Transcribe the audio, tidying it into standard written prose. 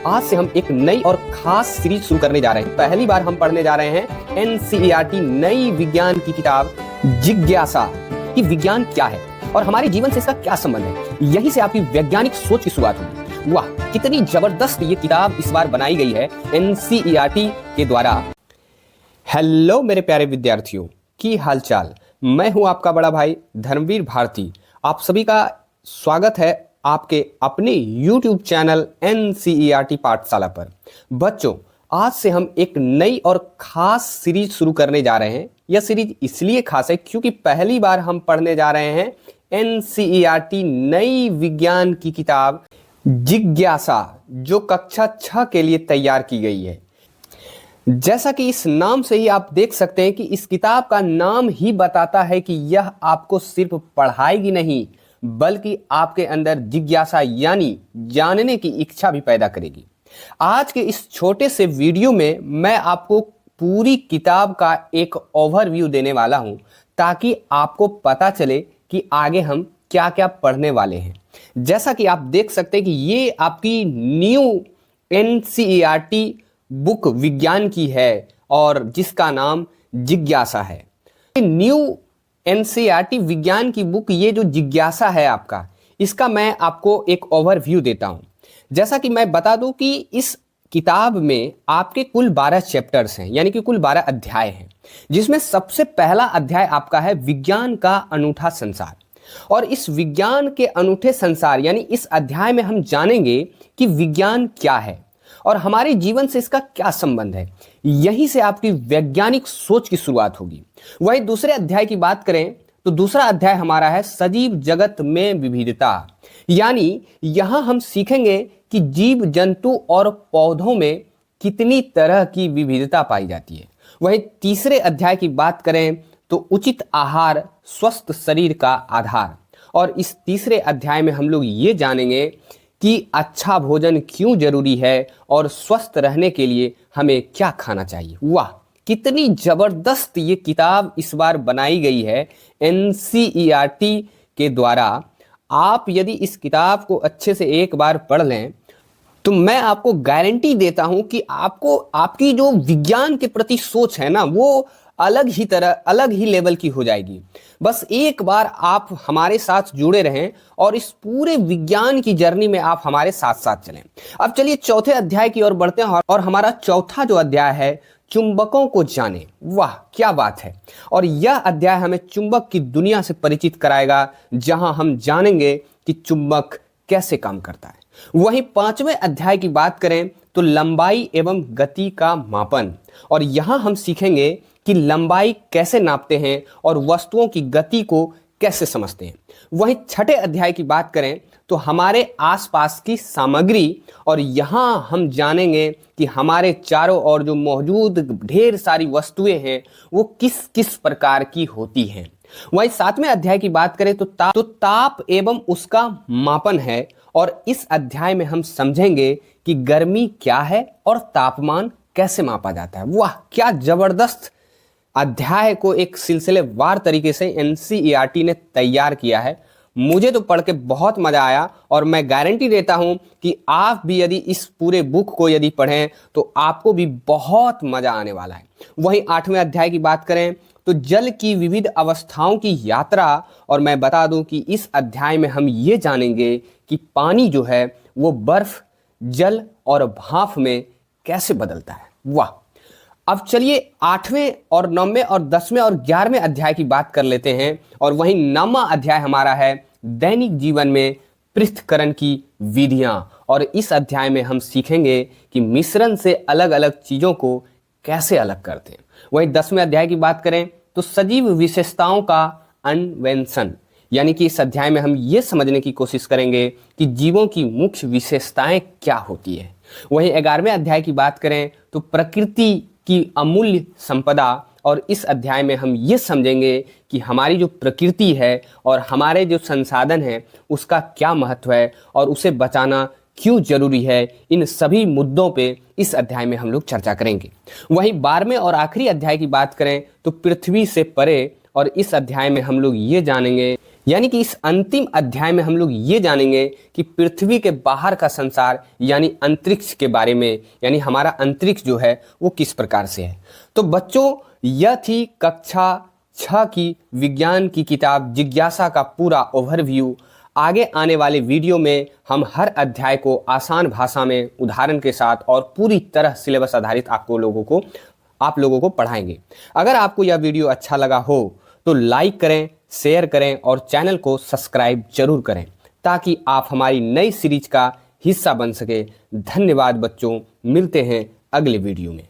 आज से हम एक नई और खास सीरीज शुरू करने जा रहे हैं। पहली बार हम पढ़ने जा रहे हैं एनसीईआरटी नई विज्ञान की किताब जिज्ञासा कि विज्ञान क्या है और हमारे जीवन से इसका क्या संबंध है। यहीं से आपकी वैज्ञानिक सोच की शुरुआत होगी। वाह, कितनी जबरदस्त ये किताब इस बार बनाई गई है एनसीईआरटी के द्वारा। हेलो मेरे प्यारे विद्यार्थियों, की हालचाल। मैं हूं आपका बड़ा भाई धर्मवीर भारती। आप सभी का स्वागत है आपके अपने YouTube चैनल एनसीईआरटी पाठशाला पर। बच्चों, आज से हम एक नई और खास सीरीज शुरू करने जा रहे हैं। यह सीरीज इसलिए खास है क्योंकि पहली बार हम पढ़ने जा रहे हैं एनसीईआरटी नई विज्ञान की किताब जिज्ञासा, जो कक्षा 6 के लिए तैयार की गई है। जैसा कि इस नाम से ही आप देख सकते हैं कि इस किताब का नाम ही बताता है कि यह आपको सिर्फ पढ़ाएगी नहीं, बल्कि आपके अंदर जिज्ञासा यानी जानने की इच्छा भी पैदा करेगी। आज के इस छोटे से वीडियो में मैं आपको पूरी किताब का एक ओवरव्यू देने वाला हूं, ताकि आपको पता चले कि आगे हम क्या क्या पढ़ने वाले हैं। जैसा कि आप देख सकते हैं कि ये आपकी न्यू एनसीईआरटी बुक विज्ञान की है और जिसका नाम जिज्ञासा है। न्यू एनसीईआरटी विज्ञान की बुक, ये जो जिज्ञासा है आपका, इसका मैं आपको एक ओवरव्यू देता हूं। जैसा कि मैं बता दूं कि इस किताब में आपके कुल 12 चैप्टर्स हैं, यानी कि कुल 12 अध्याय हैं, जिसमें सबसे पहला अध्याय आपका है विज्ञान का अनूठा संसार। और इस विज्ञान के अनूठे संसार यानी इस अध्याय में हम जानेंगे कि विज्ञान क्या है और हमारे जीवन से इसका क्या संबंध है। यहीं से आपकी वैज्ञानिक सोच की शुरुआत होगी। वही दूसरे अध्याय की बात करें तो दूसरा अध्याय हमारा है सजीव जगत में विविधता, यानी यहां हम सीखेंगे कि जीव जंतु और पौधों में कितनी तरह की विविधता पाई जाती है। वही तीसरे अध्याय की बात करें तो उचित आहार स्वस्थ शरीर का आधार, और इस तीसरे अध्याय में हम लोग ये जानेंगे कि अच्छा भोजन क्यों जरूरी है और स्वस्थ रहने के लिए हमें क्या खाना चाहिए। वाह, कितनी जबरदस्त ये किताब इस बार बनाई गई है एनसीईआरटी के द्वारा। आप यदि इस किताब को अच्छे से एक बार पढ़ लें तो मैं आपको गारंटी देता हूं कि आपको आपकी जो विज्ञान के प्रति सोच है ना, वो अलग ही लेवल की हो जाएगी। बस एक बार आप हमारे साथ जुड़े रहें और इस पूरे विज्ञान की जर्नी में आप हमारे साथ साथ चलें। अब चलिए चौथे अध्याय की ओर बढ़ते हैं और हमारा चौथा जो अध्याय है चुंबकों को जाने। वाह, क्या बात है। और यह अध्याय हमें चुंबक की दुनिया से परिचित कराएगा, जहां हम जानेंगे कि चुंबक कैसे काम करता है। वहीं पांचवें अध्याय की बात करें तो लंबाई एवं गति का मापन, और यहां हम सीखेंगे कि लंबाई कैसे नापते हैं और वस्तुओं की गति को कैसे समझते हैं। वहीं छठे अध्याय की बात करें तो हमारे आसपास की सामग्री, और यहां हम जानेंगे कि हमारे चारों ओर जो मौजूद ढेर सारी वस्तुएं हैं वो किस किस प्रकार की होती हैं। वहीं सातवें अध्याय की बात करें तो ताप एवं उसका मापन है, और इस अध्याय में हम समझेंगे कि गर्मी क्या है और तापमान कैसे मापा जाता है। वाह, क्या जबरदस्त अध्याय को एक सिलसिलेवार तरीके से एनसीईआरटी ने तैयार किया है। मुझे तो पढ़ के बहुत मजा आया और मैं गारंटी देता हूं कि आप भी यदि इस पूरे बुक को यदि पढ़ें तो आपको भी बहुत मजा आने वाला है। वहीं आठवें अध्याय की बात करें तो जल की विविध अवस्थाओं की यात्रा, और मैं बता दूं कि इस अध्याय में हम ये जानेंगे कि पानी जो है वो बर्फ, जल और भाप में कैसे बदलता है। वाह, अब चलिए 8वें और 9वें और 10वें और 11वें अध्याय की बात कर लेते हैं। और वहीं 9वां अध्याय हमारा है दैनिक जीवन में पृथक्करण की विधियां, और इस अध्याय में हम सीखेंगे कि मिश्रण से अलग अलग चीजों को कैसे अलग करते हैं। वहीं 10वें अध्याय की बात करें तो सजीव विशेषताओं का अन्वेषण, यानी कि इस अध्याय में हम ये समझने की कोशिश करेंगे कि जीवों की मुख्य विशेषताएं क्या होती है। वहीं 11वें अध्याय की बात करें तो प्रकृति की अमूल्य संपदा, और इस अध्याय में हम ये समझेंगे कि हमारी जो प्रकृति है और हमारे जो संसाधन हैं उसका क्या महत्व है और उसे बचाना क्यों जरूरी है। इन सभी मुद्दों पे इस अध्याय में हम लोग चर्चा करेंगे। वहीं 12वें और आखिरी अध्याय की बात करें तो पृथ्वी से परे, और इस अध्याय में हम लोग ये जानेंगे यानी कि इस अंतिम अध्याय में हम लोग ये जानेंगे कि पृथ्वी के बाहर का संसार यानी अंतरिक्ष के बारे में, यानी हमारा अंतरिक्ष जो है वो किस प्रकार से है। तो बच्चों, यह थी कक्षा 6 की विज्ञान की किताब जिज्ञासा का पूरा ओवरव्यू। आगे आने वाले वीडियो में हम हर अध्याय को आसान भाषा में उदाहरण के साथ और पूरी तरह सिलेबस आधारित आप लोगों को पढ़ाएंगे। अगर आपको यह वीडियो अच्छा लगा हो तो लाइक करें, शेयर करें और चैनल को सब्सक्राइब जरूर करें ताकि आप हमारी नई सीरीज का हिस्सा बन सके। धन्यवाद बच्चों, मिलते हैं अगले वीडियो में।